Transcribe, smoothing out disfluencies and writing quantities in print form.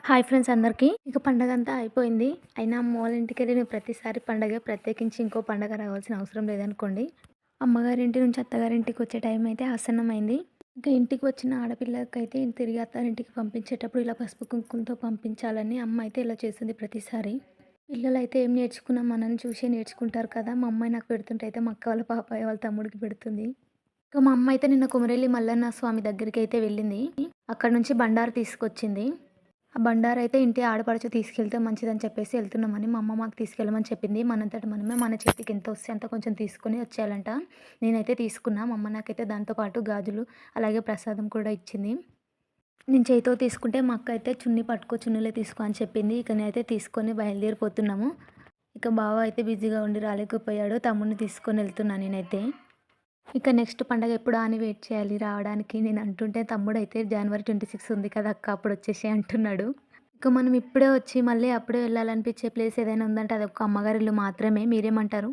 Hi friends అందరికీ. ఇక పండగంతా అయిపోయింది. అయినా అమ్మ వాళ్ళ ఇంటికెళ్ళిన ప్రతిసారి పండగే, ప్రత్యేకించి ఇంకో పండగ రావాల్సిన అవసరం లేదనుకోండి. అమ్మగారింటి నుంచి అత్తగారింటికి వచ్చే టైం అయితే ఆసన్నమైంది. ఇంకా ఇంటికి వచ్చిన ఆడపిల్లకైతే తిరిగి అత్తారింటికి పంపించేటప్పుడు ఇలా పసుపు కుంకుమతో పంపించాలని అమ్మ అయితే ఇలా చేస్తుంది ప్రతిసారి. పిల్లలైతే ఏం నేర్చుకున్నా మనల్ని చూసే నేర్చుకుంటారు కదా! మా అమ్మాయి నాకు పెడుతుంటే అయితే మా అక్క వాళ్ళ పాపాయ వాళ్ళ తమ్ముడికి పెడుతుంది. ఇక మా అమ్మ అయితే నిన్న కొమరెల్లి మల్లన్న స్వామి దగ్గరికైతే వెళ్ళింది. అక్కడి నుంచి బండారు తీసుకొచ్చింది. ఆ బండారైతే ఇంటి ఆడపడుచు తీసుకెళ్తే మంచిదని చెప్పేసి ఎళ్తున్నామని మా అమ్మ మాకు తీసుకెళ్ళమని చెప్పింది. మనంతట మనమే మన చేతికి ఎంత వస్తే అంత కొంచెం తీసుకొని వచ్చేయాలంట. నేనైతే తీసుకున్నా. మా అమ్మ నాకైతే దాంతో పాటు గాజులు, అలాగే ప్రసాదం కూడా ఇచ్చింది. నేను చేయితో తీసుకుంటే మా అక్క అయితే చున్నీ పట్టుకో, చున్నీలే తీసుకో అని చెప్పింది. ఇక నేనైతే తీసుకొని బయలుదేరిపోతున్నాము. ఇక బావ అయితే బిజీగా ఉండి రాలేకపోయాడు. తమ్ముడిని తీసుకొని ఎళ్తున్నా నేనైతే. ఇక నెక్స్ట్ పండగ ఎప్పుడా అని వెయిట్ చేయాలి రావడానికి. నేను అంటుంటే తమ్ముడైతే జనవరి 26 ఉంది కదా అక్క అప్పుడొచ్చేసేయి అంటున్నాడు. ఇక మనం ఇప్పుడే వచ్చి మళ్ళీ అప్పుడే వెళ్ళాలనిపించే ప్లేస్ ఏదైనా ఉందంటే అదొక్క అమ్మగారి ఇల్లు మాత్రమే. మీరేమంటారు?